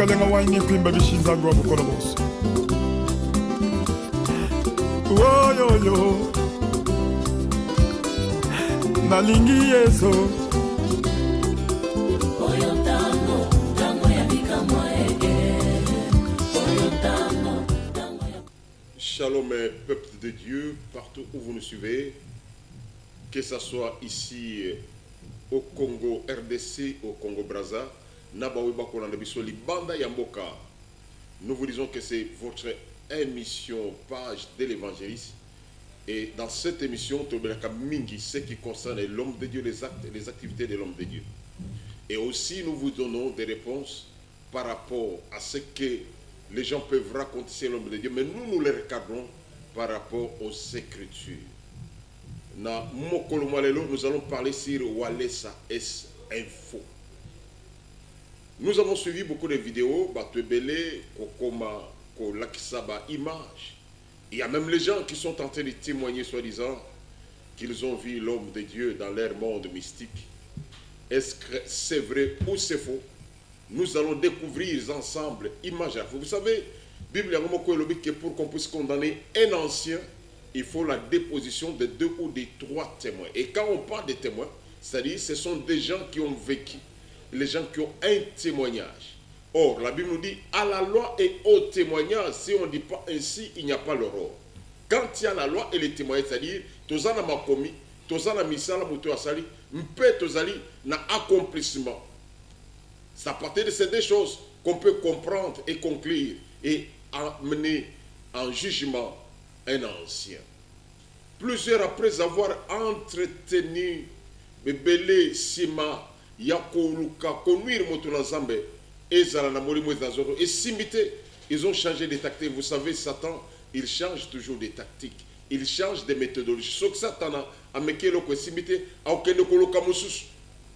kalenga waini kwimba bishizagwa bukono bose. Oh yo yo. Nalingi yeso. Shalom, peuple de Dieu, partout où vous nous suivez, que ce soit ici au Congo RDC, au Congo Brazza, nous vous disons que c'est votre émission Page de l'évangéliste. Et dans cette émission, ce qui concerne l'homme de Dieu, les actes et les activités de l'homme de Dieu. Et aussi, nous vous donnons des réponses par rapport à ce que les gens peuvent raconter sur l'homme de Dieu, mais nous les regardons par rapport aux Écritures. Nous allons parler sur Walesa S Info. Nous avons suivi beaucoup de vidéos, image. Il y a même les gens qui sont en train de témoigner, soi-disant, qu'ils ont vu l'homme de Dieu dans leur monde mystique. Est-ce que c'est vrai ou c'est faux? Nous allons découvrir ensemble, image. Vous savez, Bible que pour qu'on puisse condamner un ancien, il faut la déposition de 2 ou de 3 témoins. Et quand on parle de témoins, c'est-à-dire ce sont des gens qui ont vécu, les gens qui ont un témoignage. Or, la Bible nous dit, à la loi et au témoignage, si on ne dit pas ainsi, il n'y a pas l'aurore. Quand il y a la loi et les témoignages, c'est-à-dire, tozana makomi, tozana misala muto asali, mpe tozali na accomplissement. C'est à partir de ces deux choses qu'on peut comprendre et conclure et amener en jugement un ancien. Plusieurs, après avoir entretenu Bebele Sima Yakoluka Konouir Motunazambe et Zalanamori et Simité, ils ont changé de tactique. Vous savez, Satan, il change toujours des tactiques. Il change des méthodologies. Ce que Satan a meké le Simité, a aucun de Koloka Moussous.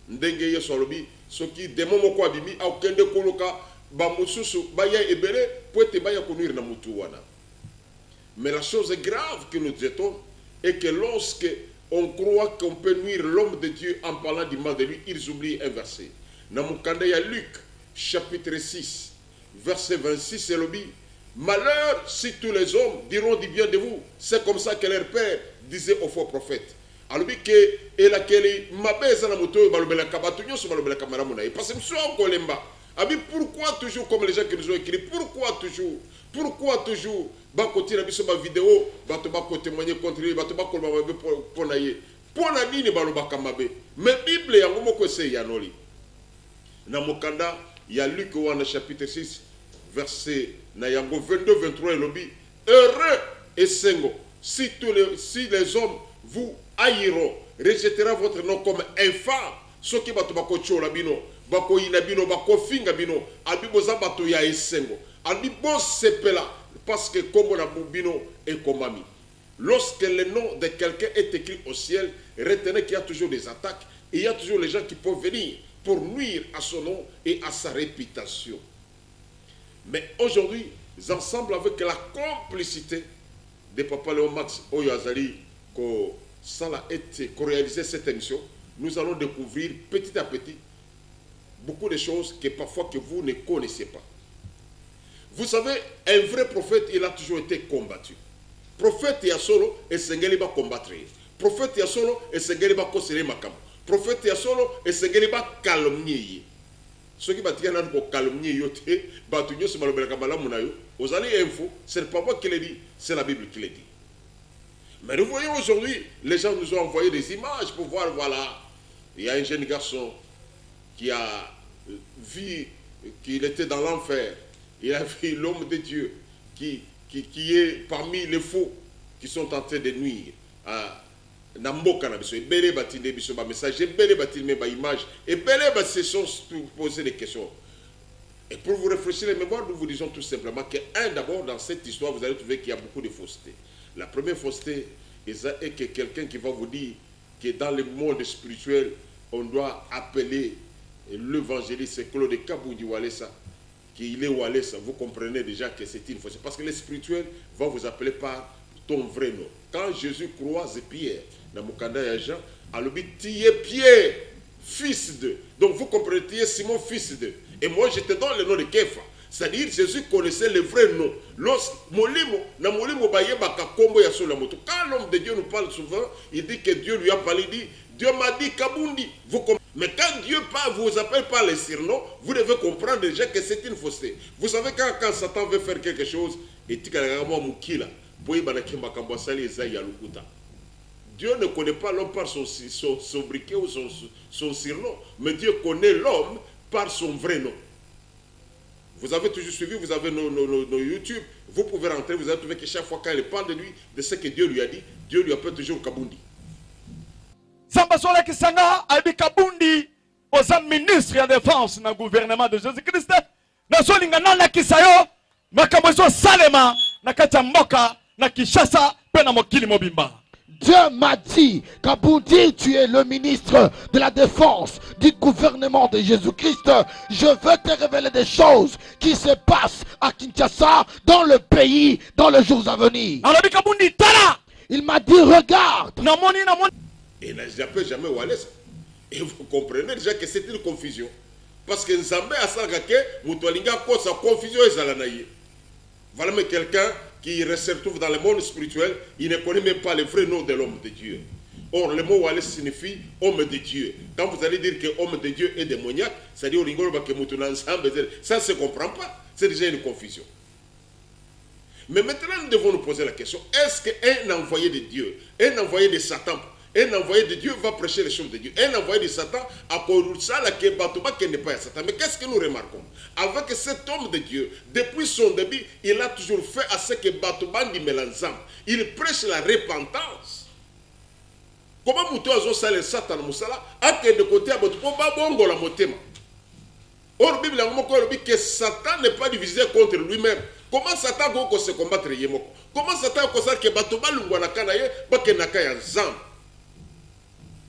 Ndenge yeso alobi soki demo moko abimi akende koloka ba mususu baya ebele poete baya konouir na mutu wana. Mais la chose grave que nous disons est que lorsque on croit qu'on peut nuire l'homme de Dieu en parlant du mal de lui, ils oublient un verset. Na mukanda ya Luc chapitre 6 verset 26 c'est lobi malheur si tous les hommes diront du bien de vous, c'est comme ça que leur père disait aux faux prophètes. Alors que et laquelle mabeza na moto balobela kabatunyo so balobela kamaramu na parce que monsieur kolemba abi pourquoi toujours comme les gens qui nous ont écrit pourquoi toujours ba continuer biso ba vidéo ba to ba ko témoigner contre lui ba to ba ko ba ponaye pona nini baloba kamabe mais bible yango moko se yanoli na mokanda ya Luc wana chapitre 6 verset na yango 22 23 elobi heureux et sengo si les hommes vous haïront, rejettera votre nom comme infâme. Ce qui va te bako chola bino, bako inabino, bako finga bino, albi boza bato ya esengo, albi bon sepela, parce que comme on a bino et comme ami. Lorsque le nom de quelqu'un est écrit au ciel, retenez qu'il y a toujours des attaques, et il y a toujours les gens qui peuvent venir pour nuire à son nom et à sa réputation. Mais aujourd'hui, ensemble avec la complicité de Papa Léon Max Oyazali, sans réaliser cette émission, nous allons découvrir petit à petit beaucoup de choses que parfois que vous ne connaissez pas. Vous savez, un vrai prophète, il a toujours été combattu. Prophète Yasolo et Sengeli va combattre. Prophète Yasolo et Sengeli va conseiller Makam. Prophète Yasolo et Sengeli va calomnier. Ce qui va dire pour calomnier yote, batunyo se malobela kamala munayo. Vous allez info, ce n'est pas moi qui l'ai dit, c'est la Bible qui l'a dit. Mais nous voyons aujourd'hui, les gens nous ont envoyé des images pour voir, voilà, il y a un jeune garçon qui a vu qu'il était dans l'enfer. Il a vu l'homme de Dieu qui est parmi les faux qui sont en train de nuire à Namboka. Et Bélé Batine Biso, message, et Bélé Batine image, et Bélé se sont posé des questions. Et pour vous réfléchir les mémoires, nous vous disons tout simplement que, d'abord, dans cette histoire, vous allez trouver qu'il y a beaucoup de fausseté. La première fausseté est que quelqu'un qui va vous dire que dans le monde spirituel, on doit appeler l'évangéliste Claude Kaboudi Walesa, qu'il est Walesa. Vous comprenez déjà que c'est une fausseté. Parce que le spirituel va vous appeler par ton vrai nom. Quand Jésus croise Pierre, dans Mukanda et Jean, alors tu es Pierre, fils de. Donc vous comprenez, tu es Simon, fils de. Et moi, je te donne le nom de Képha. C'est-à-dire Jésus connaissait le vrai nom. Quand l'homme de Dieu nous parle souvent, il dit que Dieu lui a parlé, il dit, Dieu m'a dit Kabundi. Mais quand Dieu vous appelle par les surnoms, vous devez comprendre déjà que c'est une fausseté. Vous savez quand Satan veut faire quelque chose, Dieu ne connaît pas l'homme par son briquet ou son surnom, mais Dieu connaît l'homme par son vrai nom. Vous avez toujours suivi, vous avez nos YouTube, vous pouvez rentrer, vous allez trouver que chaque fois qu'il parle de lui, de ce que Dieu lui a dit, Dieu lui appelle toujours Kabundi. Sambasola Kisanga, Albi Kabundi, aux ministres de défense dans le gouvernement de Jésus-Christ, na solinga na kisayo, makambozo salema, na katamboka, na kishasa, pena mokili mobimba. Dieu m'a dit, Kabundi, tu es le ministre de la défense du gouvernement de Jésus-Christ. Je veux te révéler des choses qui se passent à Kinshasa, dans le pays, dans les jours à venir. Il m'a dit, regarde. Et n'a jamais Wallace. Et vous comprenez déjà que c'est une confusion. Parce que Nzambe a sagake, Moutoualinga cause sa confusion et Zalanaïe. Voilà mais quelqu'un qui se retrouve dans le monde spirituel, il ne connaît même pas le vrai nom de l'homme de Dieu. Or, le mot Wallace signifie homme de Dieu. Quand vous allez dire que homme de Dieu est démoniaque, c'est-à-dire ça ne se comprend pas. C'est déjà une confusion. Mais maintenant, nous devons nous poser la question, est-ce qu'un envoyé de Dieu, un envoyé de Satan, un envoyé de Dieu va prêcher les choses de Dieu? Un envoyé de Satan a connu ça, qui n'est pas Satan. Mais qu'est-ce que nous remarquons? Avec cet homme de Dieu, depuis son début, il a toujours fait à ce que Batouban dit ensemble. Il prêche la repentance. Comment nous avons salé Satan Moussala a que de côté à Batouban bongo la motema. Or, Bible a dit que Satan n'est pas divisé contre lui-même. Comment Satan peut se combattre? Comment Satan peut se que Batouban l'ungwanakanaye, bakenakaya ensemble?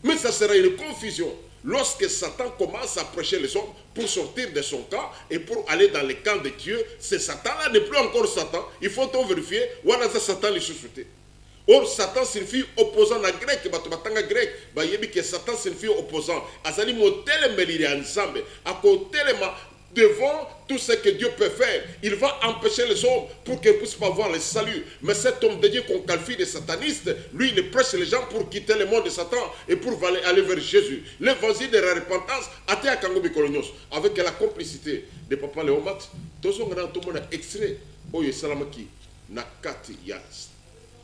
Mais ça sera une confusion lorsque Satan commence à prêcher les hommes pour sortir de son camp et pour aller dans le camp de Dieu. Ce Satan-là n'est plus encore Satan. Il faut tout vérifier. Où est-ce que Satan les sous-souté? Or, Satan signifie opposant à grec. Grec. Que Satan signifie opposant. Azali motel meliri ensemble. À côté devant tout ce que Dieu peut faire, il va empêcher les hommes pour qu'ils ne puissent pas voir le salut. Mais cet homme de Dieu qu'on qualifie de sataniste, lui, il prêche les gens pour quitter le monde de Satan et pour aller vers Jésus. L'évangile de la repentance a été à Kangobi Kolonios avec la complicité de Papa Léomat. Tout le monde a extrait Oye Salamaki Nakati ya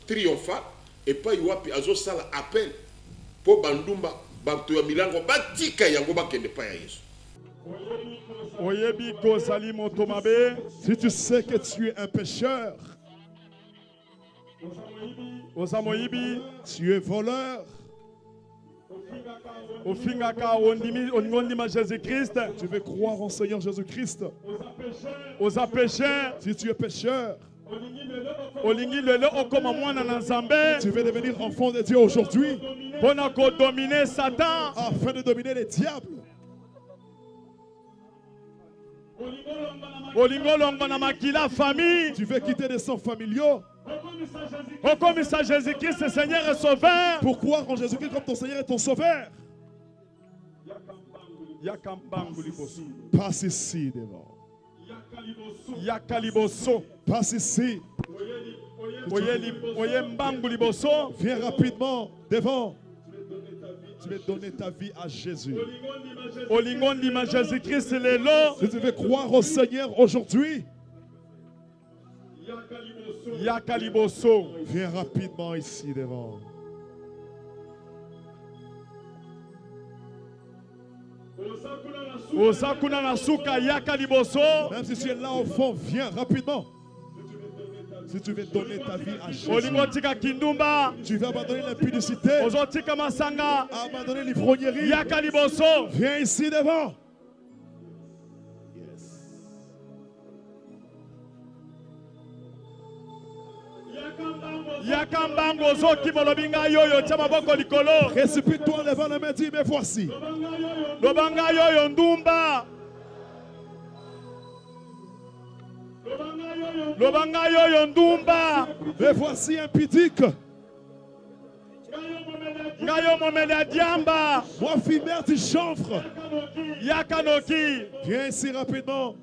triomphal et pas Iwapi Azo Sala appel pour Bandumba Bantu ya Milango Batika Yango Bakende pa ya Yesu. Si tu sais que tu es un pécheur, tu es voleur, tu veux croire en Seigneur Jésus-Christ, si tu es pécheur, tu veux devenir enfant de Dieu aujourd'hui afin de dominer les diables. Tu veux quitter des sangs familiaux Jésus-Christ, Seigneur et Sauveur. pour croire en Jésus-Christ comme ton Seigneur et ton Sauveur. Passe ici devant. Passe ici. Viens rapidement devant. Tu veux donner ta vie à Jésus. Si tu veux croire au Seigneur aujourd'hui, viens rapidement ici devant. Même si tu es là au fond, viens rapidement. Si tu veux donner ta vie à Jésus, tu veux abandonner l'impudicité, abandonner l'ivrognerie, viens ici devant. Précipite-toi en levant la main, dis, mais voici. Mais voici un pitique. Moi, fille-mère du chanvre. Viens ici rapidement.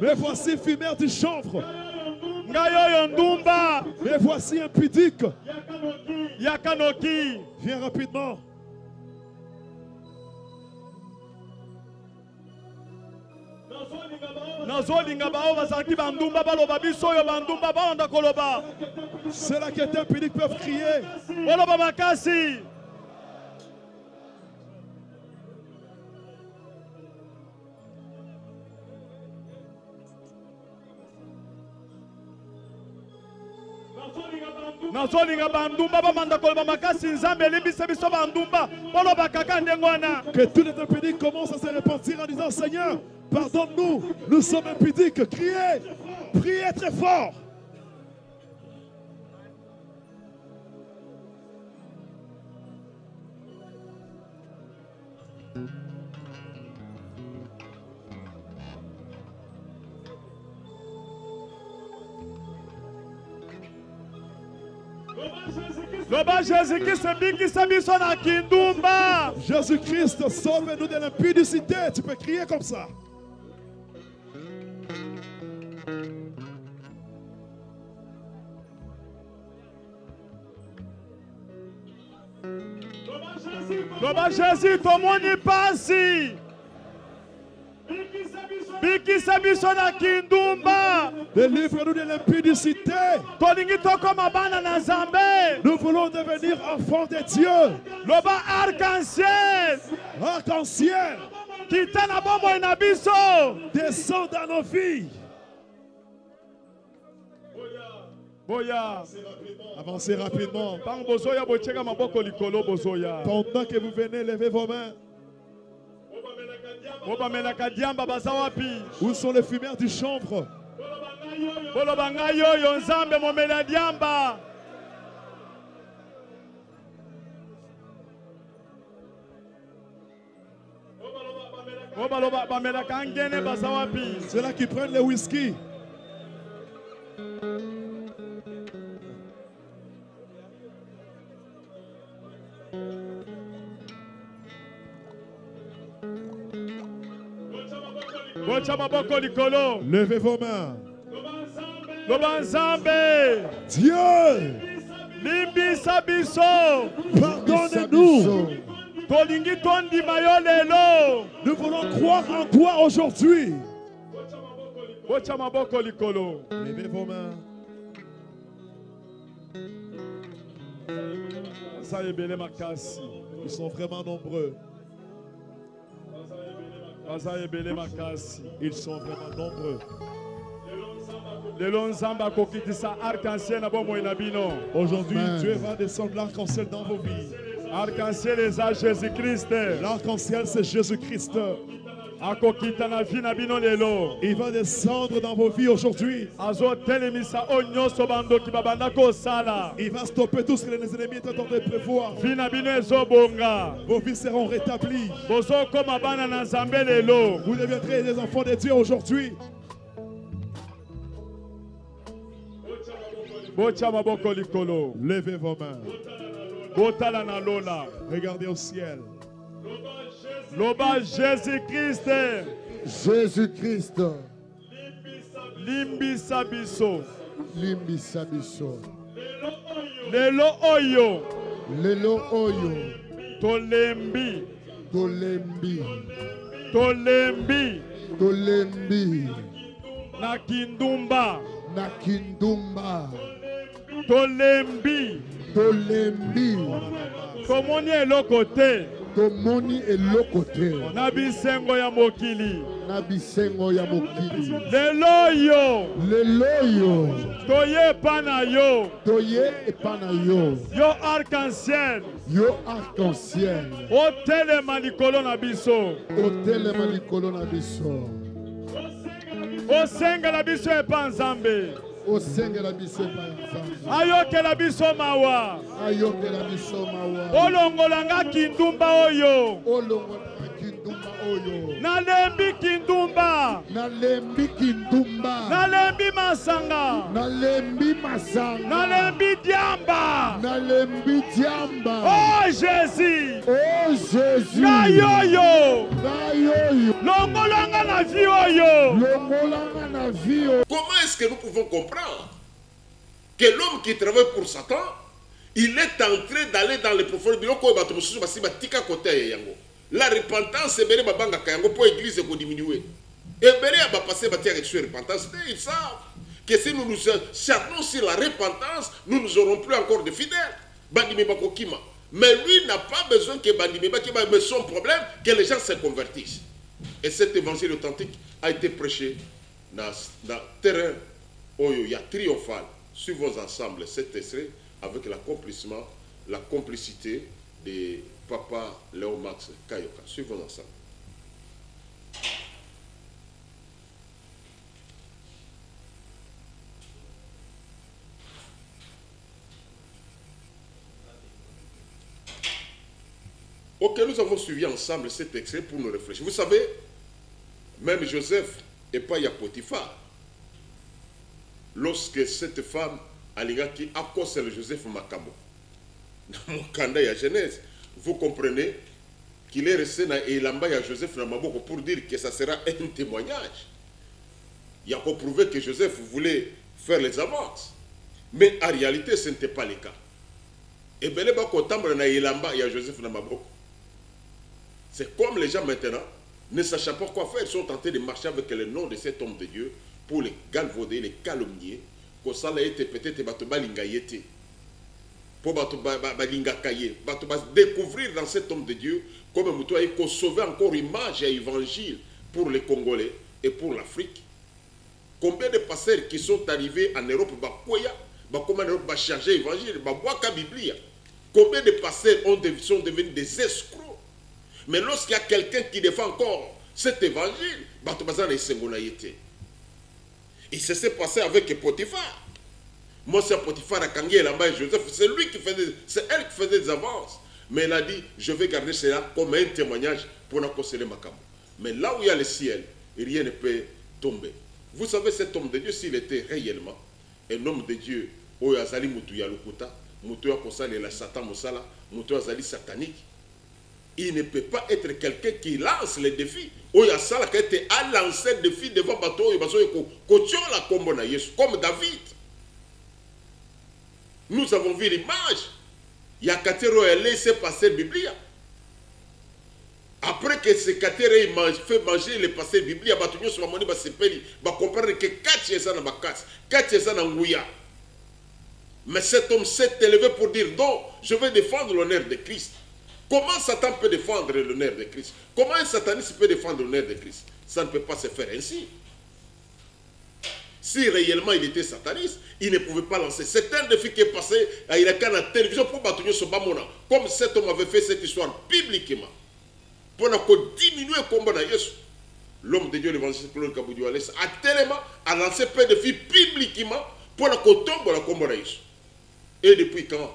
Mais voici fumeur du chanvre. Mais voici impudique. Viens rapidement. Ceux-là qui étaient impudiques peuvent crier. Que tous les impudiques commencent à se repentir en disant Seigneur, pardonne-nous, nous sommes impudiques. Criez, priez très fort. Jésus-Christ, sauve-nous de l'impudicité. Tu peux crier comme ça. Jésus, comment y passe? Délivre-nous de l'impudicité. Nous voulons devenir enfants de Dieu. Arc-en-ciel. Arc-en-ciel. Descends dans nos vies. Avancez rapidement. Pendant que vous venez, levez vos mains. Où sont les fumeurs du chanvre? Ceux-là qui prennent le whisky. Levez vos mains. Dieu, pardonne-nous. Nous voulons croire en toi aujourd'hui. Levez vos mains. Ils sont vraiment nombreux. Ils sont vraiment nombreux. Aujourd'hui, Dieu va descendre l'arc-en-ciel dans vos vies. Arc-en-ciel est à Jésus-Christ. L'arc-en-ciel, c'est Jésus-Christ. Il va descendre dans vos vies aujourd'hui. Il va stopper tout ce que les ennemis étaient en train de prévoir. Vos vies seront rétablies. Vous deviendrez des enfants de Dieu aujourd'hui. Levez vos mains. Regardez au ciel. Loba Jésus-Christ. Jésus-Christ. Limbisa biso. Limbisa biso. Lelo oyo. Lelo oyo. Tolembi. Tolembi. Tolembi. Tolembi. Nakindumba. Nakindumba. Tolembi. Tolembi. Tomoni elokote. Tomoni elokote. Nabisengo ya mokili. Nabisengo ya mokili. Leloyo. Leloyo. Toye pana yo. Toye epana yo. Yo arc-en-ciel. Yo arc-en-ciel. Otelema likolo na biso. Otelema likolo na biso. Osenga na biso epa Nzambe. Osengela biso pa Nzambe. Ayokela biso mawa. Ayokela biso mawa. Olongolanga kindumba oyo. Olongolanga kindumba oyo. Nalembi kindumba. Nalembi kindumba. Nalembi masanga. Nalembi masanga. Nalembi diamba. Nalembi diamba. Oh Jésus. Oh Jésus. Na yoyo. Na yoyo. Longolanga na vie oyo. Longolanga na vie oyo. Comment est-ce que nous pouvons comprendre que l'homme qui travaille pour Satan, il est en train d'aller dans les profondeurs de l'eau. La repentance, c'est bien babanga kayango pour l'église ko diminuer. Et bien va passer bâtir sur la repentance. Ils savent que si nous nous chantons sur la repentance, nous n'aurons plus encore de fidèles. Bandimi bakokima. Mais lui n'a pas besoin que Bandimi bakima, mais son problème que les gens se convertissent. Et cet évangile authentique a été prêché dans le terrain où il y a triomphal. Suivons ensemble cet extrait avec l'accomplissement, la complicité de Papa Léo Max Kayoka. Suivons ensemble. Ok, nous avons suivi ensemble cet extrait pour nous réfléchir. Vous savez, même Joseph et pas Potiphar, lorsque cette femme qui a causé le Joseph Makabo, dans mon candidat à Genèse, vous comprenez qu'il est resté dans Elamba à Joseph Namaboko pour dire que ça sera un témoignage. Il a prouvé que Joseph voulait faire les avances. Mais en réalité, ce n'était pas le cas. Et bien, les gens dans Elamba à Joseph Namaboko. C'est comme les gens maintenant, ne sachant pas quoi faire, ils sont tentés de marcher avec le nom de cet homme de Dieu pour les galvauder, les calomnier, que ça a été peut-être balingayete. Pour découvrir dans cet homme de Dieu comme il faut sauver encore image et évangile pour les Congolais et pour l'Afrique. Combien de pasteurs qui sont arrivés en Europe, comment Europe charger l'évangile, combien de pasteurs sont devenus des escrocs. Mais lorsqu'il y a quelqu'un qui défend encore cet évangile, et ça s'est passé avec Potiphar. Moi, c'est Potiphar à Kangi là-bas et Joseph, c'est lui qui faisait, c'est elle qui faisait des avances. Mais elle a dit, je vais garder cela comme un témoignage pour nous conseiller ma cam. Mais là où il y a le ciel, rien ne peut tomber. Vous savez, cet homme de Dieu, s'il était réellement un homme de Dieu, où il y a Zali Moutouya Lukuta, Moutouya Kosale la Satan Moussala, Moutouya Zali satanique, il ne peut pas être quelqu'un qui lance les défis. Où il y a ça qui a été à lancer des défis devant bateau, comme David. Nous avons vu l'image. Il y a Katero et laissé passer la Bible. Après que ce Katero fait manger les passer la Bible, il va comprendre que 4 ans dans ma casse, 4 ans dans Ngouya. Mais cet homme s'est élevé pour dire non, je vais défendre l'honneur de Christ. Comment Satan peut défendre l'honneur de Christ? Comment un sataniste peut défendre l'honneur de Christ? Ça ne peut pas se faire ainsi. Si réellement il était sataniste, il ne pouvait pas lancer. C'est un défi qui est passé à la télévision pour battre ce Bamona. Comme cet homme avait fait cette histoire publiquement. Pour diminuer le combat de Jésus. L'homme de Dieu, l'évangile Claude Kaboudio, a tellement lancé peu de défis publiquement pour qu'on tombe dans le combat de Jésus. Et depuis quand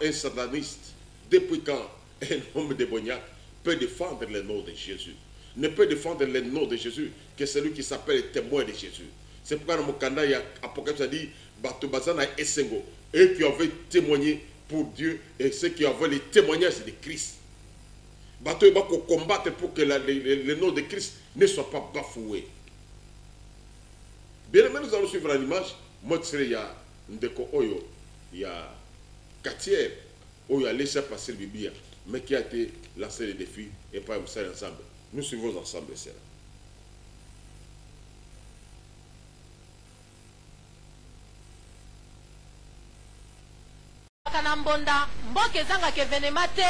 un sataniste, depuis quand un homme démoniaque peut défendre le nom de Jésus? Ne peut défendre le nom de Jésus que celui qui s'appelle le témoin de Jésus. C'est pourquoi dans mon canal, il y a Apocalypse a dit, Batobazana et Essengo, eux qui avaient témoigné pour Dieu et ceux qui avaient les témoignages de Christ. Bato il va combattre pour que le nom de Christ ne soit pas bafoué. Bien aimé, nous allons suivre l'image. Moi, il y a Ndeko Oyo, il y a Katier, où il a laissé passer le Bible, mais qui a été lancé le défi et pas ensemble. Nous suivons ensemble cela. Kanambonda mboke zanga kevenema te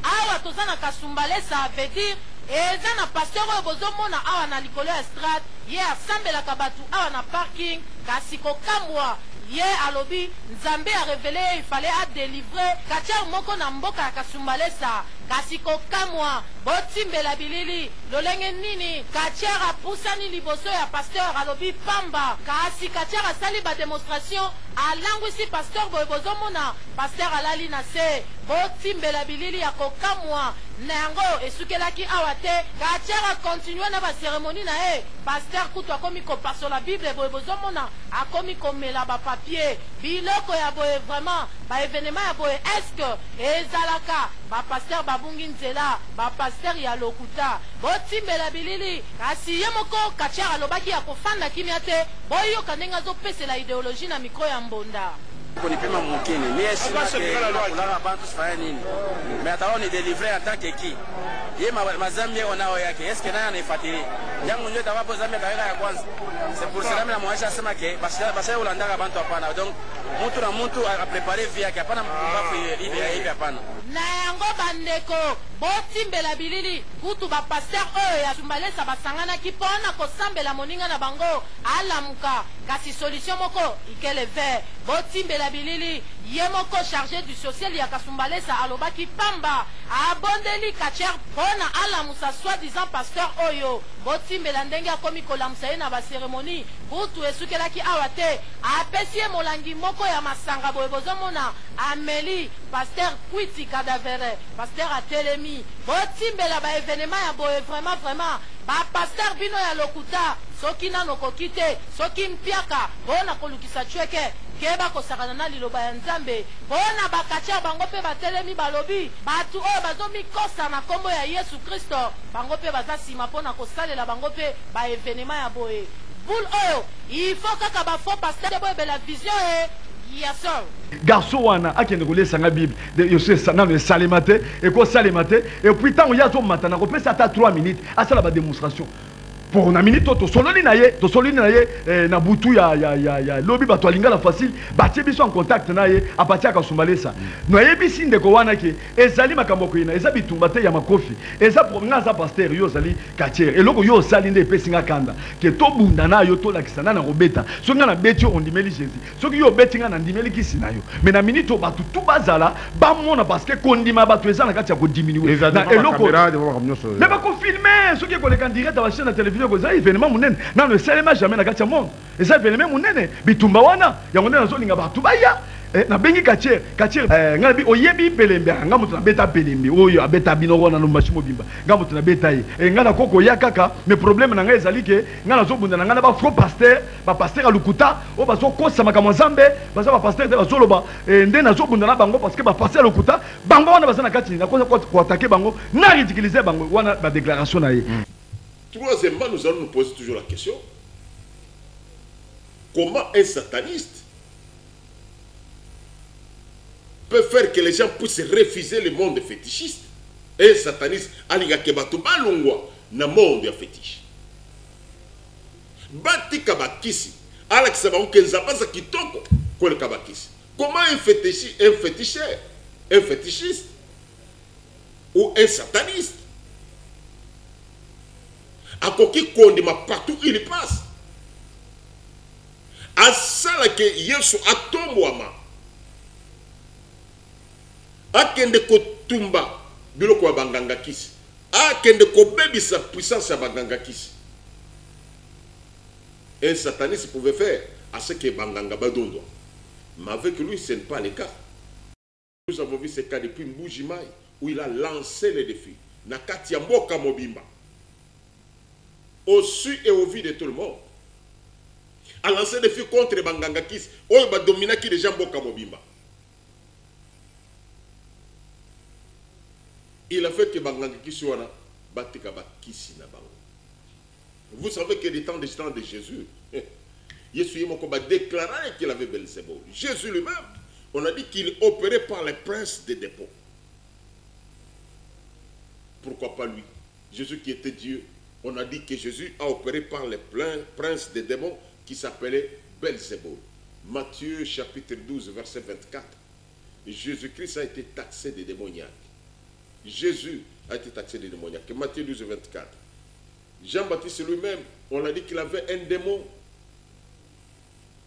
awa tozana kasumbale ça veut dire eza na pasteur oyo bozomona awa na likolo ya strate ye asambelaka batu awa na parking kasi kokamwa ye alobi nzambe a révélé il fallait a délivrer katia moko na mboka ya kasumbalesa kasi kokamwa botimbela bilili lolenge nini katia apusani liboso ya pasteur alobi pamba kasi katia asali ba démonstration alangwisi pasteur boye bozomona pasteur alali na se botimbela bilili ya kokamwa nango esukelaki awa te katiara continue na bacérémonie na ye paster kutu akomi kopasola bible boye bozomona akomi komela bapapier biloko ya boye vraiment baévénement ya boye estce ezalaka bapaster babungi nzela bapaster ya lokuta botimbela bilili kasi ye moko katiara alobaki ya kofanda kimia te boyoka ndenge azopesela idéologie na mikro ya mbonda konipima mukini ni kulala bantu sifanya nini mais ataona ni délivrer en tant que qui ye mazambi yako nao yake est-ce que naye anaifuatilia yangu ndio tawapo zambi kaweka ya kwanza c'est pour cela mimi namwonyesha sema ke basi ulandaka bantu hapana donc mtu na mtu a préparer vie yake hapana mbafu hivi hapana na yango bandeko botimbela bilili kutu bapaster oyo ya sumbalesa basanganaki mpona kosambela moninga na bango alamuka kasi solution moko ikele ver botimbela bilili ye moko chargé du social ya kasumbalesa alobaki pamba abondeli katier mpona alamusa soi-disant pasteur oyo botimbela ndenge akomi kolamusa ye na bacérémonie kutu esukelaki awa te apesi ye molangi moko ya masanga boye bozomona ameli pasteur kwiti kadavere pasteur atelemi botimbela baévénement ya boye vraiment bapaster bino ya lokuta soki nano koki te soki mpiaka mpona kolukisa chweke keba kosakana na liloba ya nzambe mpona bakatia bango mpe batelemi balobi bato oyo bazomikosa na nkombo ya yesu kristo bango mpe baza nsima mpona kosalela bango mpe baévénement ya boye boule oyo ifo kaka bafo paster boyebela vision e garçon wana akende kolesanga bible nano esalema te ekosalema te epuis ntango ye azomata kopesa ata 3 minutes asala badémonstration pour na minute tosololi na ye na butu ya lobi bato alingala facile batie biso en contact na ye apati akasumbalesa noyebisi ndeko wana ke ezali makambo koyina eza bitumba te ya makofi eza nga aza paster yo ozali katiere eloko yo osali nde epesinga kanda ke tobunda na yo tolakisa na kobeta soki nga na beti yo ondimeli jésus soki yo obeti nga na ndimeli kisi na yo me na minute oyo bato tu bazala bamona parceke kondima bato eza na kati ya kodiminuwe na eloko me bakofilme soki ekoleka direct ya bachaine ya télévision eza événement monene nano esalema jamais na kati ya monde eza événement monene bitumba wana yango nde nazolinga bato baya nabengi katiere nga bi oyebi pelembe nga moto nabeta pelembe oyo abeta bino wana no machimo bimba nga moto nabeta ye nga na koko ya kaka mais problème na nga ezali ke nga nazobunda na nga na ba faux pasteur ba pasteur alukuta o bazokosa makambo nzambe baza ba pasteur te bazoloba nde nazobunda na bango parce que ba pasteur alukuta bango wana baza na kati na ko attaquer bango na ridiculiser bango wana ba déclaration na ye. Troisièmement, nous allons nous poser toujours la question, comment un sataniste peut faire que les gens puissent refuser le monde fétichiste? Un sataniste, aliga kebato balungwa na monde fétiche. Bati kabakisi, alakisa ba ukenza basa kitoko kole kabakisi. Comment un féticheur, un fétichiste ou un sataniste akoki kondima partout où il passe asala ke yesu atombwama akende kotumba biloko ya banganga kisi akende kobebisa puissance ya banganga kisi. Un sataniste pouvait faire à ce que banganga badondo, mais avec lui ce n'est pas le cas. Nous avons vu ce cas depuis Mbujimai où il a lancé le défi nakati ya mboka mobimba au su et au vu de tout le monde, a lancé des défis contre les Bangangakis, où il va dominer qui les gens Boka Mobimba. Il a fait que Bangangakis soit Batika Bakisi na bango. Vous savez que du temps de Jésus, Jésus a déclaré qu'il avait Belzéboul. Jésus lui-même, on a dit qu'il opérait par les princes des dépôts. Pourquoi pas lui? Jésus qui était Dieu. On a dit que Jésus a opéré par les princes des démons qui s'appelaient Belzéboul. Matthieu chapitre 12 verset 24. Jésus-Christ a été taxé de démoniaque. Jésus a été taxé de démoniaque. Matthieu 12 24. Jean-Baptiste lui-même, on a dit qu'il avait un démon.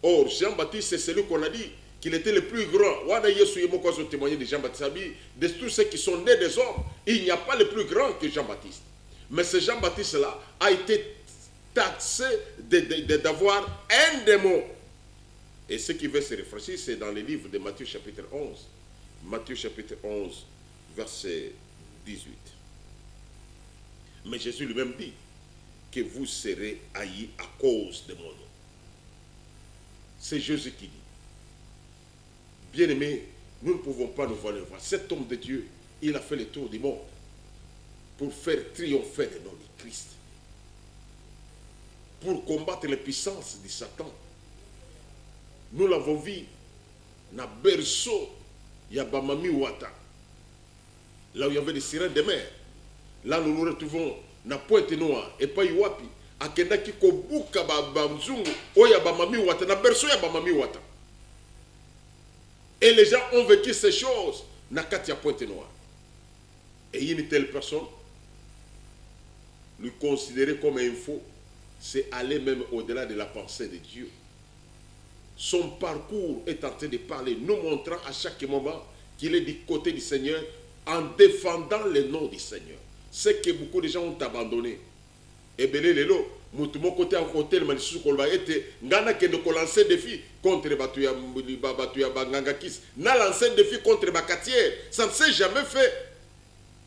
Or, Jean-Baptiste, c'est celui qu'on a dit qu'il était le plus grand. On a témoigné de Jean-Baptiste. De tous ceux qui sont nés des hommes, il n'y a pas le plus grand que Jean-Baptiste. Mais ce Jean-Baptiste-là a été taxé d'avoir un démon. Et ce qui veut se réfléchir, c'est dans le livre de Matthieu chapitre 11. Matthieu chapitre 11, verset 18. Mais Jésus lui-même dit que vous serez haïs à cause de mon nom. C'est Jésus qui dit. Bien-aimés, nous ne pouvons pas nous voir. Cet homme de Dieu, il a fait le tour du monde pour faire triompher le nom de Christ. Pour combattre les puissances de Satan. Nous l'avons vu dans le berceau, il y a Bamami Ouata. Là où il y avait des sirènes de mer. Là nous nous retrouvons dans Pointe-Noire et pas Iwapi. À Kendaki Kobuka Bamzungu, où il y a Bamami Ouata. Dans le berceau, il y a Bamami Ouata. Et les gens ont vécu ces choses dans Katia Pointe-Noire. Et une telle personne, lui considérer comme un faux, c'est aller même au-delà de la pensée de Dieu. Son parcours est en train de parler, nous montrant à chaque moment qu'il est du côté du Seigneur en défendant le nom du Seigneur. C'est que beaucoup de gens ont abandonné. Et bien, l'élo, mon côté à côté, le manisou kolba était, ngana kendo ko lancer défi contre Batuya Bangangakis. N'a lancé défi contre Bakatier. Ça ne s'est jamais fait.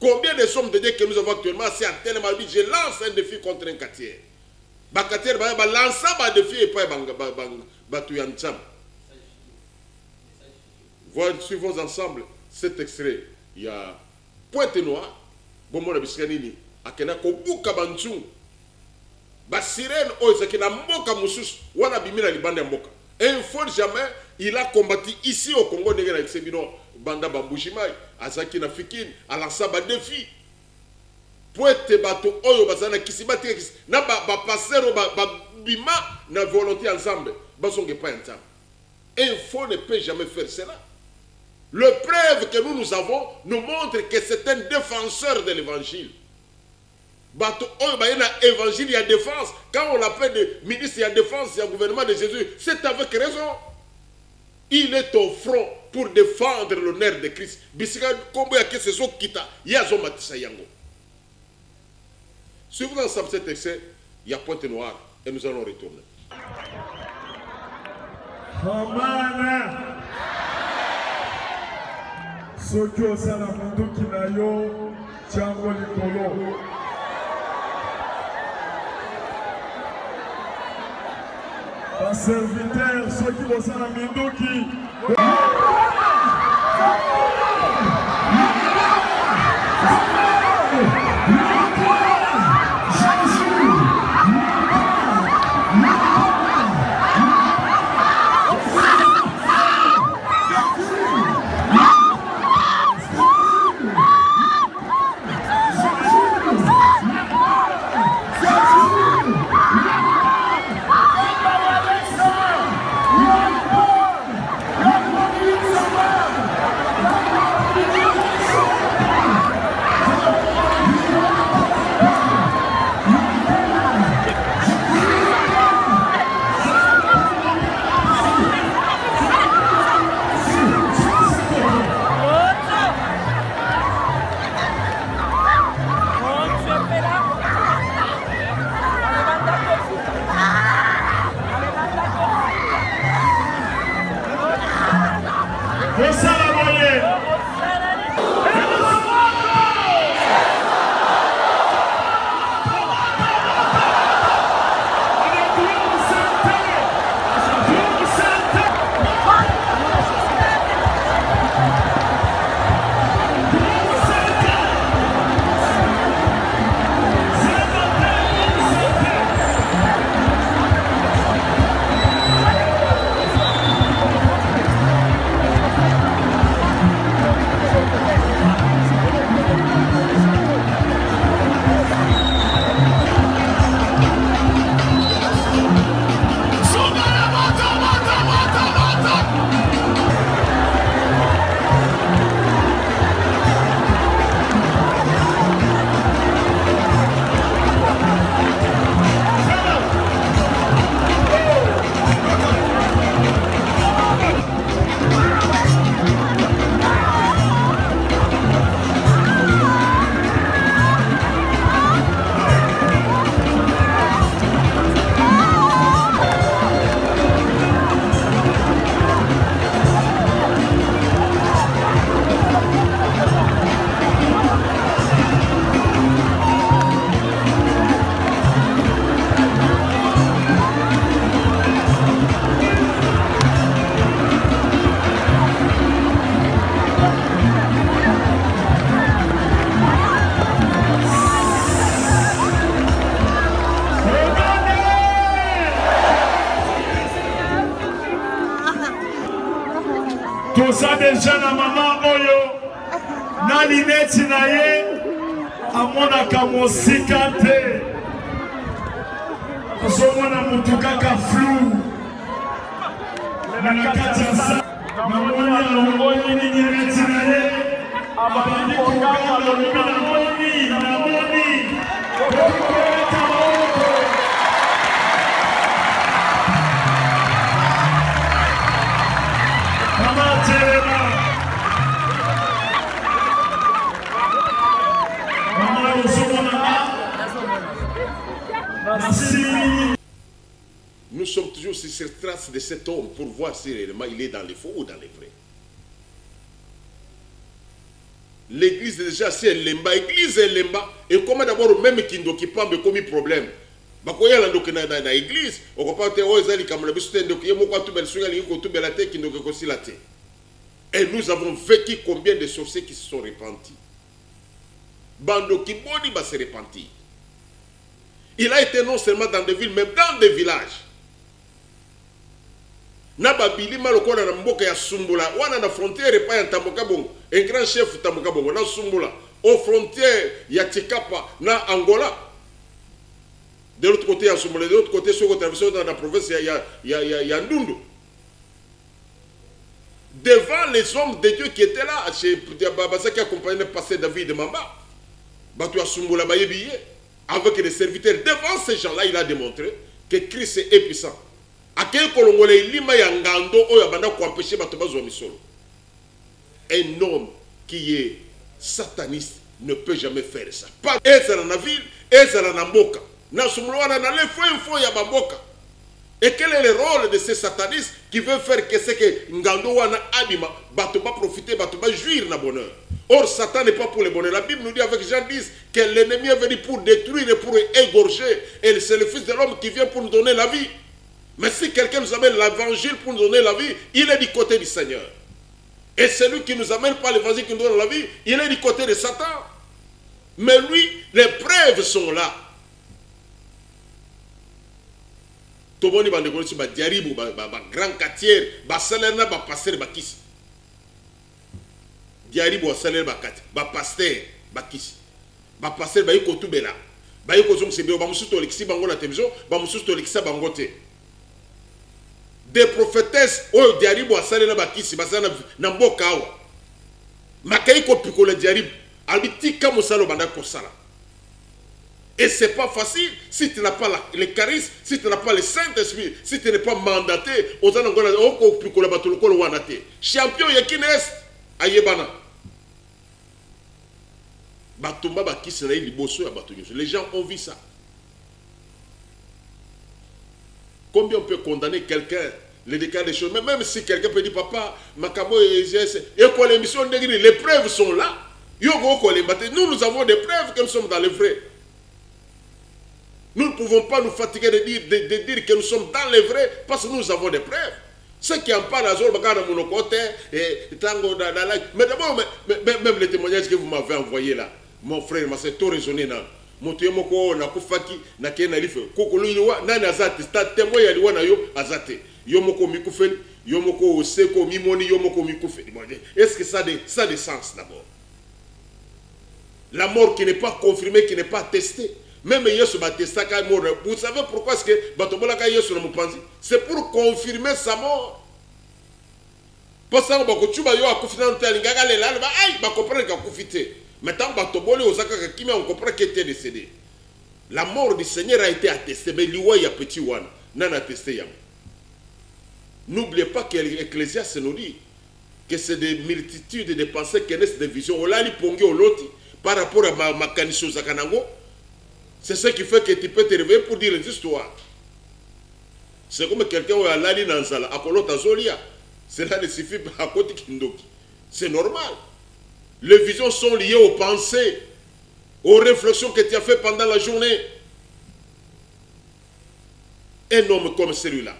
Combien de sommes de Dieu que nous avons actuellement, c'est à tel moment, je lance un défi contre un Katier. Bakatier va lancer un défi et pas Batuya Ncham. Voilà, suivons ensemble cet extrait. Il y a Pointe-Noire, Bomona Biskanini, Akena Kobuka Banchung. Ba sirène oizaki na mboka mususu wana bimina libanda mboka. Et une fois jamais il a combattu ici au Congo ndenge na Sebino banda Bambushimai azaki na Fikine alança ba défi. Poete bato oyo bazana kisibati na ba pasero ba bima na volonté ensemble basonge pas ensemble. Un faux ne peut jamais faire cela. Le preuve que nous avons nous montre que c'est un défenseur de l'évangile. Évangile, il y a défense. Quand on l'appelle de ministre, il y a défense, il y a gouvernement de Jésus. C'est avec raison. Il est au front pour défendre l'honneur de Christ. Suivons ensemble cet excès, il y a Pointe-Noire et nous allons retourner. Amen. Sokyo sana mundu kinayo chango likolo. Un serviteur, ceux qui vont s'en amener toza deja na mama oyo na lineti na ye amonaka mosika te ozomona mutu kaka flou na kati ya sa namoni alongoli lineti na ye abandi kokanga lolobi namoni kokoeta maoko mama telema mama ozomona Nous sommes toujours sur cette trace de cet homme pour voir si réellement il est dans les faux ou dans les vrais. L'église déjà c'est lemba, église est lemba et comment d'abord même kindo qui pambe comme problème. Bakoya la ndoke na église, on comprend te ozali kamala bisu ndoke yemoko tu belsunga lingo tu belate kindo ke kosilate. Et nous avons vécu combien de sorciers qui se sont repentis. Bando qui boni va se repentir. Il a été non seulement dans des villes, même dans des villages. Nababili malokona na mboka ya Sumbula, wana na frontière pa ya Tamboka Bongo, un grand chef Tamboka Bongo na Sumbula, aux frontières ya Tchikapa na Angola. De l'autre côté ya Sumbula, de l'autre côté sur dans la province ya Ndundu. Devant les hommes de Dieu qui étaient là, chez Babasa qui accompagnait le pasteur David de Mamba, Batu ya Sumbula bayebiye. Avec les serviteurs, devant ces gens-là, il a démontré que Christ est puissant. Un homme qui est sataniste ne peut jamais faire ça. Pas dans la ville, dans la mboka. Et quel est le rôle de ces satanistes qui veulent faire que ce que Ngando wana abima, bato ba profiter, bato ba jouir na bonheur. Or, Satan n'est pas pour le bonheur. La Bible nous dit avec Jean 10 que l'ennemi est venu pour détruire et pour égorger. Et c'est le Fils de l'homme qui vient pour nous donner la vie. Mais si quelqu'un nous amène l'évangile pour nous donner la vie, il est du côté du Seigneur. Et celui qui nous amène pas l'évangile qui nous donne la vie, il est du côté de Satan. Mais lui, les preuves sont là. Toboni ba ndekolo ba diaribu ba grand quartier ba salerna ba pasteur ba kisi diaribu saler ba kati ba pasteur ba kisi ba pasteur ba yiko tubela ba yiko zong sebe ba musuto lexi bango la télévision ba musuto lexa bango te des prophétesses o diaribu saler ba kisi ba sana na mboka awa makayiko pikola diaribu albitika musalo banda ko sala. Et ce n'est pas facile si tu n'as pas le charisme, si tu n'as pas le Saint-Esprit, si tu n'es pas mandaté. Champion yakine est ayebana. Les gens ont vu ça. Combien on peut condamner quelqu'un, les déclare des choses, même si quelqu'un peut dire papa, Makamo et quoi l'émission, les preuves sont là. Nous avons des preuves que nous sommes dans le vrai. Nous ne pouvons pas nous fatiguer de dire que nous sommes dans les vrais parce que nous avons des preuves. Ceux qui en parlent à Zol, mais d'abord, même les témoignages que vous m'avez envoyés là, mon frère, c'est tout raisonné là. Mon témoin, na kufaki, na kena life. Kokoluiwa, na azate, sta témoin ya liwa na yo azate. Yomoko mikufen, yomoko seko mimoni, yomoko mikufen. Est-ce que ça a des sens d'abord? La mort qui n'est pas confirmée, qui n'est pas testée. Même Yesu Batista, vous savez pourquoi est-ce que Batobolaka Yesu na mupanzi? C'est pour confirmer sa mort. Pour ça, on va comprend qu'il était décédé. La mort du Seigneur a été attestée, mais il y a petit one, non attesté. N'oubliez pas que l'Ecclésiaste nous dit que c'est des multitudes de pensées qui naissent des visions. Par rapport à ma canicho Zakanango. C'est ce qui fait que tu peux te réveiller pour dire les histoires. C'est comme quelqu'un qui a l'ali dans Zala, à Kolota Zolia. Cela ne suffit pas à côté Kindoki. C'est normal. Les visions sont liées aux pensées, aux réflexions que tu as faites pendant la journée. Un homme comme celui-là.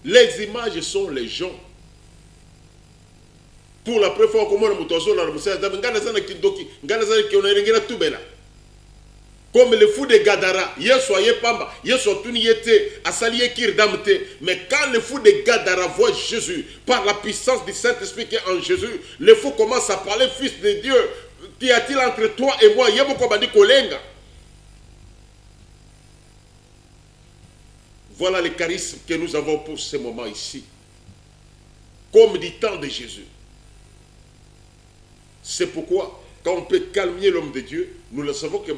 Les images sont les gens. Pour la première fois, comment on a Comme le fou de Gadara, Yesoye Pamba, Yesotuni Yete, Asaliye Kirdamte. Mais quand le fou de Gadara voit Jésus, par la puissance du Saint-Esprit qui est en Jésus, le fou commence à parler, Fils de Dieu, qu'y a-t-il entre toi et moi? Yebokobandi Kolenga. Voilà le charisme que nous avons pour ce moment ici. Comme du temps de Jésus. C'est pourquoi, quand on peut calmer l'homme de Dieu, nous le savons que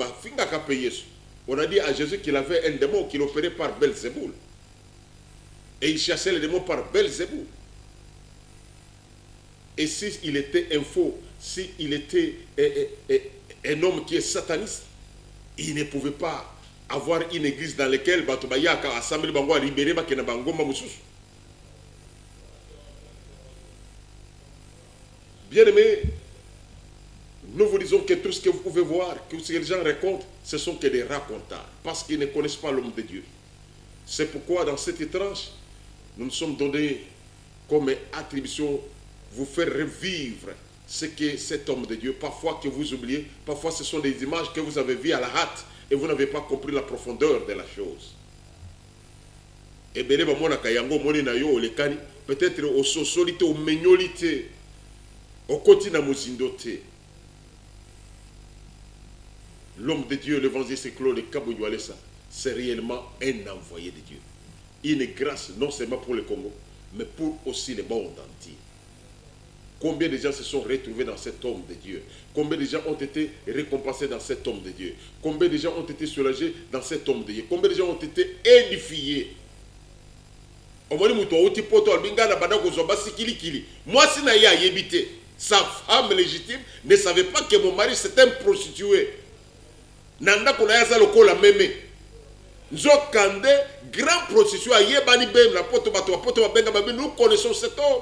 on a dit à Jésus qu'il avait un démon qu'il opérait par Belzéboul. Et il chassait les démons par Belzéboul. Et s'il était un faux, s'il était un homme qui est sataniste, il ne pouvait pas avoir une église dans laquelle Batobayaka a assemblé Bango à libérer Bakena Bango Mamoussous. Bien aimé, nous vous disons que tout ce que vous pouvez voir, que ce que les gens racontent, ce sont que des racontars, parce qu'ils ne connaissent pas l'homme de Dieu. C'est pourquoi dans cette tranche, nous nous sommes donnés comme attribution vous faire revivre ce qu'est cet homme de Dieu. Parfois que vous oubliez, parfois ce sont des images que vous avez vues à la hâte et vous n'avez pas compris la profondeur de la chose. Et bien, peut-être au sosolité, au mégnolité, au quotidien mozindoté. L'homme de Dieu, l'évangéliste Claude Kabouyoualessa, c'est réellement un envoyé de Dieu. Une grâce non seulement pour le Congo, mais pour aussi le monde entier. Combien de gens se sont retrouvés dans cet homme de Dieu? Combien de gens ont été récompensés dans cet homme de Dieu? Combien de gens ont été soulagés dans cet homme de Dieu? Combien de gens ont été édifiés? Moi, si Naya Yébité, sa femme légitime, ne savait pas que mon mari c'était un prostitué. Nanda Konayaza Loko la mémé. Nzokande, grand prostitué, Yébani Bem, la poto Benga, nous connaissons cet homme.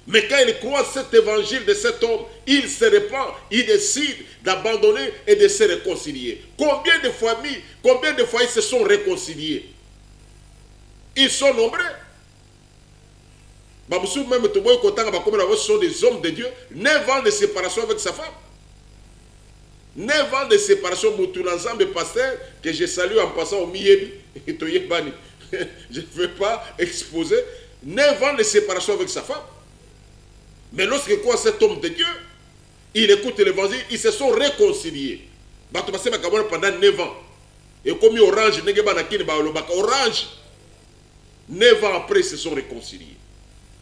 Mais quand il croit cet évangile de cet homme, il se répand, il décide d'abandonner et de se réconcilier. Combien de familles, combien de foyers se sont réconciliés? Ils sont nombreux. Baboussou même Toboy Kotanga Bakomela sont des hommes de Dieu. 9 ans de séparation avec sa femme. 9 ans de séparation Moutounanzambe pasteur que je salue en passant au Miyebi et Toyebani. Je ne veux pas exposer. 9 ans de séparation avec sa femme. Mais lorsque quoi cet homme de Dieu, il écoute l'évangile, ils se sont réconciliés. Pendant 9 ans. Et comme Orange, Orange, 9 ans après, ils se sont réconciliés.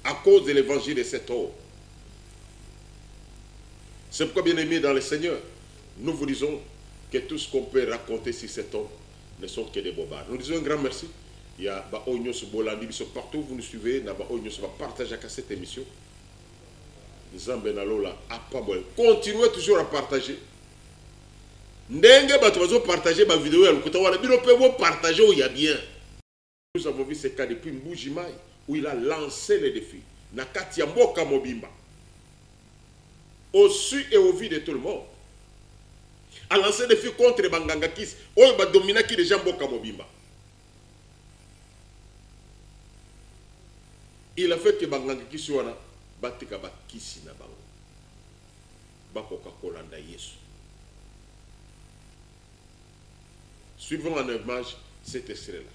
À cause de l'évangile de cet homme. C'est pourquoi, bien aimés dans le Seigneur, nous vous disons que tout ce qu'on peut raconter sur cet homme ne sont que des bobards. Nous disons un grand merci. Il y a partout où vous nous suivez, partager cette émission. Continuez toujours à partager. Partager ma vidéo. Nous avons vu ce cas depuis Mbujimai où il a lancé le défi. Nakati Mboka Mobimba. Au su et au vu de tout le monde. A lancé le défi contre Banganga Kis. Où il va dominer qui déjà Mboka Mobimba. Il a fait que Banganga Kis wana batika bakisi na bango. Bakoka kolanda Yesu. Suivons en image cet extrait-là.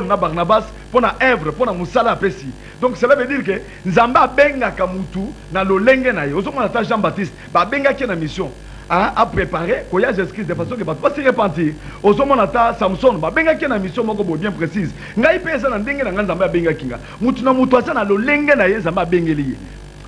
Na Barnabas pour na œuvre pour na musala pesi. Donc cela veut dire que Nzamba benga kamutu na lolenge na yo. Ozomona ta Jean-Baptiste ba benga ki na mission à préparer koya Jésus-Christ de façon que ba pas se repentir. Ozomona ta Samson ba benga ki na mission moko bien précise. Ngai pesa na ndenge na Nzamba benga kinga. Mutu na mutu asa na lolenge na ye Nzamba bengeli.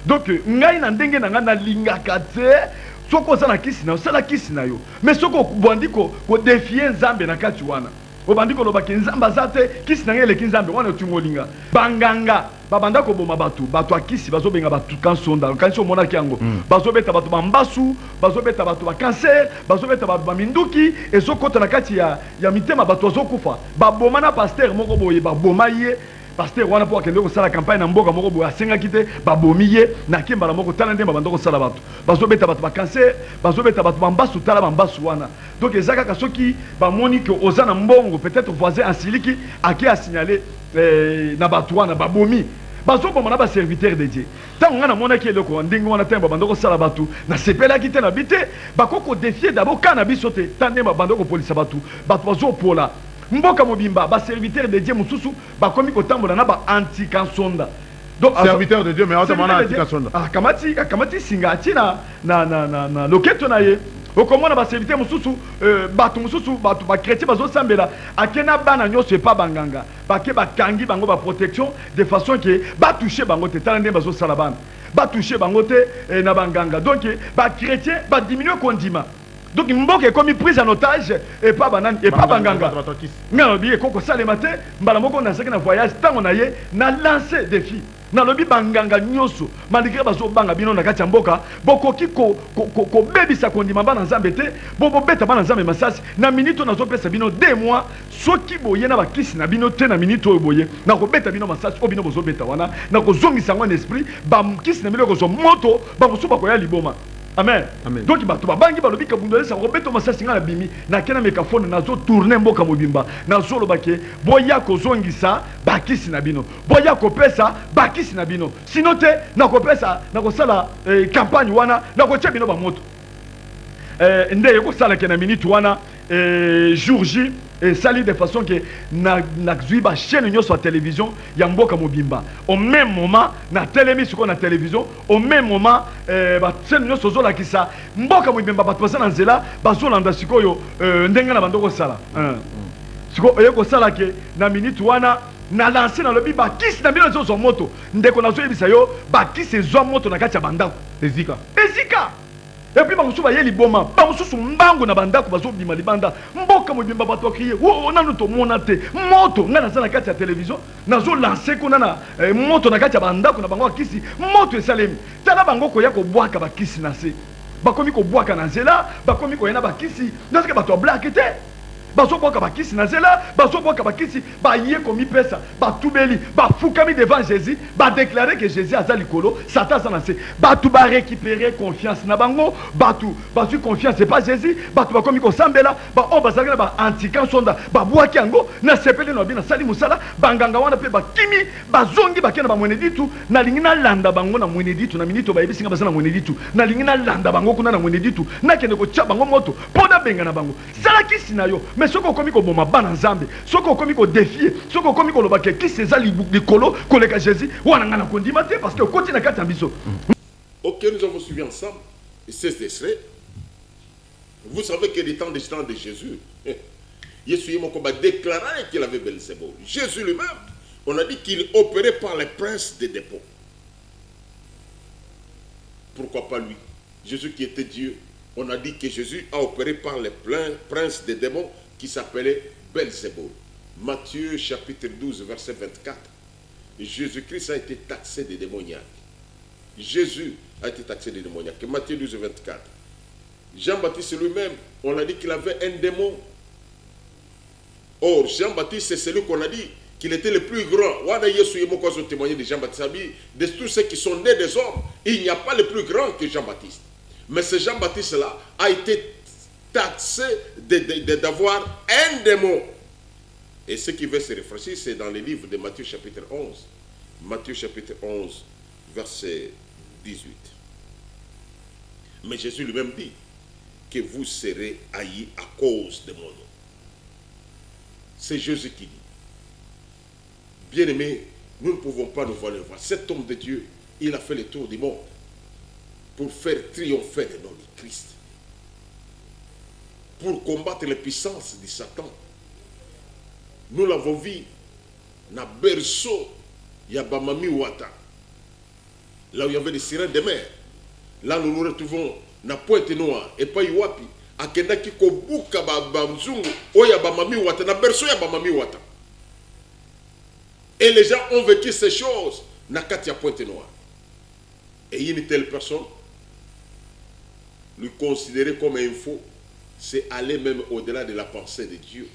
Donc ngai na ndenge na ngana lingaka te soko sana kisi na sala kisi na yo. Mais soko kubandiko ko défier Nzambe na kati wana. Obandiko loba kinzamba zate kisi na ngele kinzambe wana tumolinga banganga babanda ko boma batu akisi bazobenga batu kansonda kanso mona kiango bazobeta batu bambasu bazobeta batu ba cancer bazobeta batu ba minduki ezokota na kati ya mitema batu azokufa baboma na pasteur moko boye baboma ye pasteur wana po akende ko sala campagne na mboka moko boye asenga kite babomi ye na kimbala moko tala ndemba bandoko sala batu bazobeta batu ba cancer bazobeta batu bambasu tala bambasu wana. Donc ezaka kasoki ba moni que ozana mbongo peut-être voisin en siliki aki a signalé na batu wana babomi bazoko mona ba serviteur de Dieu tant on a mona ki eloko ndingo wana temba bandoko sala batu na sepela ki te na bité bakoko défier d'abord kana bisote tande ba bandoko polisa batu bazo pola mboka mobimba ba serviteur de Dieu mususu bakomi ko tambola na ba anti kansonda donc serviteur de Dieu mais autrement anti kansonda kamati singa tina na loketo na ye okomona ba serviteur mususu batu mususu batu ba chrétien bazo sambela akena bana nyoso pas banganga bake bakangi bango ba protection de façon que ba toucher bango te tala ndemba zo sala bana ba toucher bango te na banganga donc ba chrétien ba diminuer kondima donc mboka est prise en otage et pas banane et pas banganga ngalo bi koko salema te mbala moko na seki na voyage tango na ye na lancer défi na lobi banganga nyoso malgré bazo banga bino na kati mboka bokoki ko bebisa kondima bana nzambe te bobo beta bana nzambe masasi na minute na zo pesa bino 2 mois soki boye na bakisi na bino te na minute oyo boye na ko beta bino masasi o bino bozo beta wana na ko zongisa ngwa esprit ba kisi na bino ko zo moto ba boso ba ko ya liboma. Amen. Amen. Donc bato babangi balobi kabundole sa robeto masasi ngala bimi na kena mekafone nazo tourner mboka mobimba nazo lobake boya ko zongisa bakisi na bino boya ko pesa bakisi na bino sinon te na ko pesa na ko sala campagne wana na ko tia bino ba moto ndeye ko sala kena minute wana jour J et sali de façon que na zuiba chaîne nyo sur télévision ya mboka mobimba au même moment na télémi sur na télévision au même moment ba chaîne nyo sozo la kisa mboka mobimba ba toza na nzela ba zolanda sikoyo ndenga na bandoko sala siko yeko sala ke na minute wana na lancer na lobi ba kisi na bino zo moto ndeko na zo yebisa yo ba kisi zo moto na kati ya bandako ezika et puis bango suba ye liboma bango susu mbango na bandako bazo bima libanda mboka mobimba bato kriye o nanu to mona te moto ngana za na kati ya télévision nazo lancer ko na moto na kati ya bandako na bango akisi moto esalemi tala bango ko ya ko bwaka bakisi na se bakomi ko bwaka na nzela bakomi ko yana bakisi ndazike bato black te bazo bwaka bakisi na nzela bazo bwaka bakisi ba ye komi pesa ba tubeli ba fukami devant Jésus ba déclarer que Jésus a za likolo Satan za na se batu ba récupérer confiance na bango batu bazu confiance c'est pas Jésus batu ba komi ko sambela ba o bazaka ba anti-kansonda ba bwaki yango na sepeli no bi na sali musala banganga wana pe ba kimi bazongi bakena ba mwene ditu na lingina landa bango na mwene ditu na minito ba yebisinga basana mwene ditu na lingina landa bango kuna na mwene ditu na kende ko tcha bango moto poda benga na bango sala kisi na yo mais ce qu'on commis comme ma banane nzambe ce qu'on commis comme défier ce qu'on commis comme le baquet qui c'est ça les colos collègue Jésus ou on a un condimate parce que continue à quatre ambitions. Ok, nous avons suivi ensemble et c'est extrait. Vous savez que les temps de Jésus, Jésus a déclaré qu'il avait Belzébuth. Jésus lui-même, on a dit qu'il opérait par les princes des dépôts. Pourquoi pas lui? Jésus qui était Dieu. On a dit que Jésus a opéré par les princes des démons qui s'appelait Belzébuth. Matthieu chapitre 12 verset 24. Jésus-Christ a été taxé de démoniaque. Jésus a été taxé de démoniaque. Matthieu 12 24. Jean-Baptiste lui-même, on a dit qu'il avait un démon. Or, Jean-Baptiste, c'est celui qu'on a dit qu'il était le plus grand. On a témoigné de Jean-Baptiste. De tous ceux qui sont nés des hommes, il n'y a pas le plus grand que Jean-Baptiste. Mais ce Jean-Baptiste-là a été taxé d'avoir un démon. Et ce qui veut se réfléchir, c'est dans le livre de Matthieu chapitre 11. Matthieu chapitre 11, verset 18. Mais Jésus lui-même dit que vous serez haïs à cause de mon nom. C'est Jésus qui dit. Bien-aimés, nous ne pouvons pas nous voir. Cet homme de Dieu, il a fait le tour du monde pour faire triompher le nom de Christ. Pour combattre les puissances de Satan. Nous l'avons vu dans berceau, il y a Bamami Wata. Là où il y avait des sirènes de mer. Là nous nous retrouvons dans Pointe-Noire et pas Iwapi. À Kendaki Kobuka Bamzungu, où il y a Bamami Wata. Dans berceau, il y a Bamami Wata. Et les gens ont vécu ces choses dans Katia Pointe-Noire. Et une telle personne, lui considérer comme un faux, c'est aller même au-delà de la pensée de Dieu.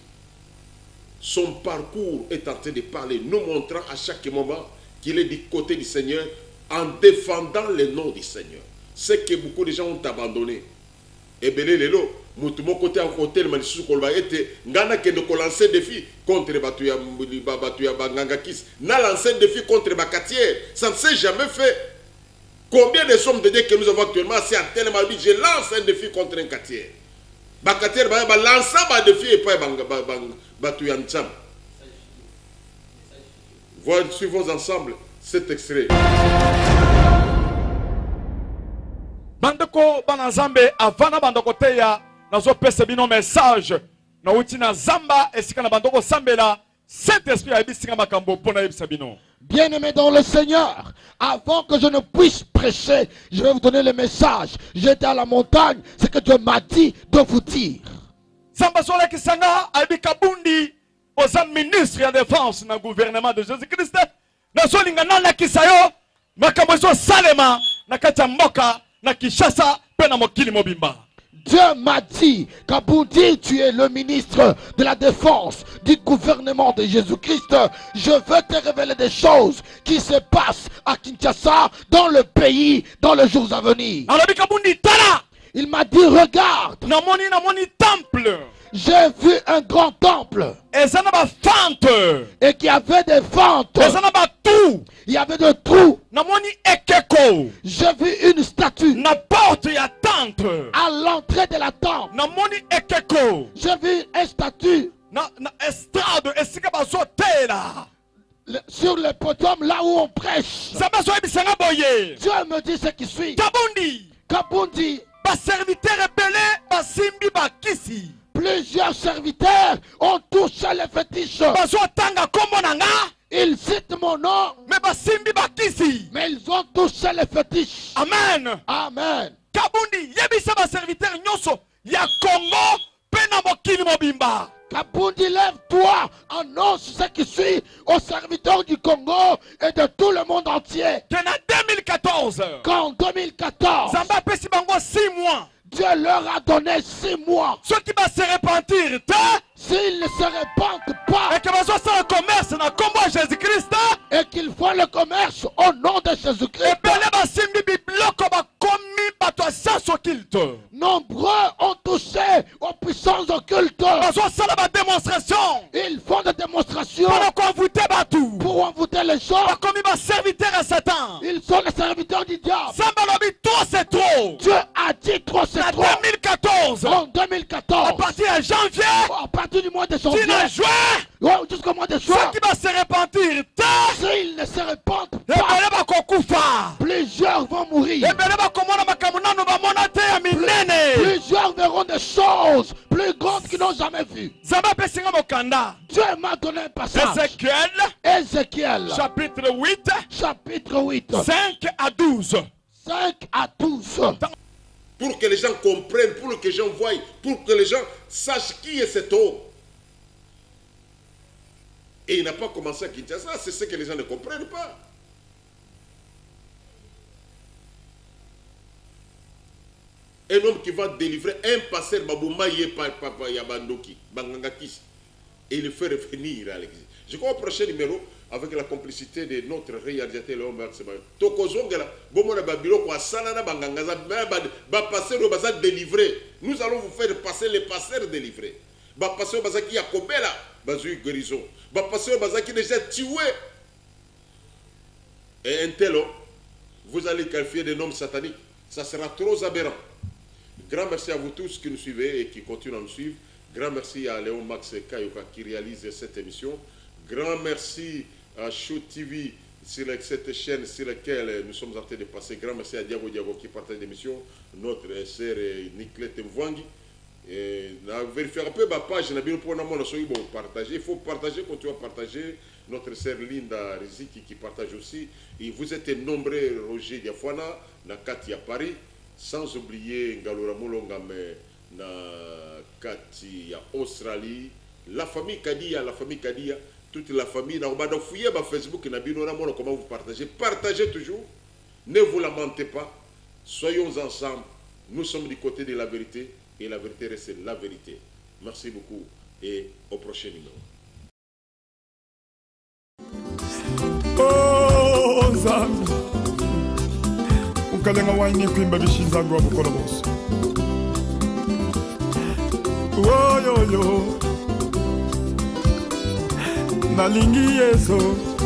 Son parcours est en train de parler, nous montrant à chaque moment qu'il est du côté du Seigneur en défendant le nom du Seigneur. C'est que beaucoup de gens ont abandonné. Et bien, mutumo côté à hôtel manisu kolba était ngana kende ko lancer défi contre batuya banganga kis na lancer défi contre bakatier ça ne s'est jamais fait. Combien de sommes de Dieu que nous avons actuellement si à tel moment je lance un défi contre un quartier bakatier ba lancer ba défi et pas batuya ncham. Voilà, suivons ensemble cet extrait. Bandeko banazambe avana bandoko teya nazo pesa bino message na uti na zamba esika na bandoko sambela Saint-Esprit a bisinga makambo pona yebisa bino. Bien-aimés dans le Seigneur, avant que je ne puisse prêcher, je vais vous donner le message. J'étais à la montagne, ce que Dieu m'a dit de vous dire. Zamba sola kisanga abikabundi aux ministres de défense na gouvernement de Jésus-Christ. Na solinga nana kisayo makambo zo salema na kati mboka na Kinshasa pe na mokili mobimba. Dieu m'a dit qu'Abundi, tu es le ministre de la défense du gouvernement de Jésus-Christ. Je veux te révéler des choses qui se passent à Kinshasa, dans le pays, dans les jours à venir. Il m'a dit, regarde. Temple. J'ai vu un grand temple. Et qu'il y avait des fentes. Il y avait des trous. J'ai vu une statue. À l'entrée de la tente. J'ai vu une statue. Sur le podium là où on prêche. Dieu me dit ce qui suit. Kabundi. Plusieurs serviteurs ont touché les fétiches. Ils citent mon nom. Mais ils ont touché les fétiches. Amen. Amen. Kabundi yebisa ba serviteur nyonso ya Congo pena mokili mobimba. Kabundi, lève-toi, annonce ce qui suit aux serviteurs du Congo et de tout le monde entier. Qu'en 2014, Zamba pesi bango 6 mois. Dieu leur a donné 6 mois. Ceux qui vont se repentir, s'ils ne se repentent pas, et qu'ils vont faire le commerce dans le combat Jésus-Christ, et qu'ils font le commerce au nom de Jésus-Christ, nombreux ont touché aux puissances occultes. Ils font des démonstrations pour envoûter les gens. Ils sont les serviteurs du diable. Dieu a dit trop, c'est trop. En 2014, à partir de janvier, à partir du mois de janvier, jusqu'au mois de juin, ceux qui vont se repentir, s'ils ne se repentent pas, plusieurs vont mourir. Plusieurs verront des choses plus grandes qu'ils n'ont jamais vues. Dieu m'a donné un passage. Ézéchiel, chapitre 8, 5 à 12. 5 à 12. Pour que les gens comprennent, pour que les gens voient, pour que les gens sachent qui est cet homme. Et il n'a pas commencé à quitter ça, c'est ce que les gens ne comprennent pas. Un homme qui va délivrer un pasteur Baboumaye Yabandoki, Bangangakis, et le faire revenir à l'église. Je crois au prochain numéro, avec la complicité de notre réalisateur Léon Marsebayo. Nous allons vous faire passer les pasteurs délivrés. Passer au qui a Kobela, Bazui guérison. Passer au qui déjà tué. Et un tel homme, vous allez qualifier de nom satanique. Ça sera trop aberrant. Grand merci à vous tous qui nous suivez et qui continuent à nous suivre. Grand merci à Léon Max Kayoka qui réalise cette émission. Grand merci à Show TV sur cette chaîne sur laquelle nous sommes en train de passer. Grand merci à Diago qui partage l'émission. Notre sœur Nicolette Mvwangi. Vérifiez un peu ma page. Il faut partager, continuer à partager. Notre sœur Linda Riziki qui partage aussi. Et vous êtes nombreux, Roger Diafwana, Nakati à Paris. Sans oublier Ngalura Molongame na Kati à Australie, la famille Kadia, toute la famille. Na obada fouiller ba Facebook na binona mono comment vous partagez. Partagez toujours. Ne vous lamentez pas. Soyons ensemble. Nous sommes du côté de la vérité et la vérité reste la vérité. Merci beaucoup et au prochain numéro. Oh, Zami. Ukalenga waini kuimba bishinza ngwa mukolo bose. Oh yo yo, nalingi Yesu.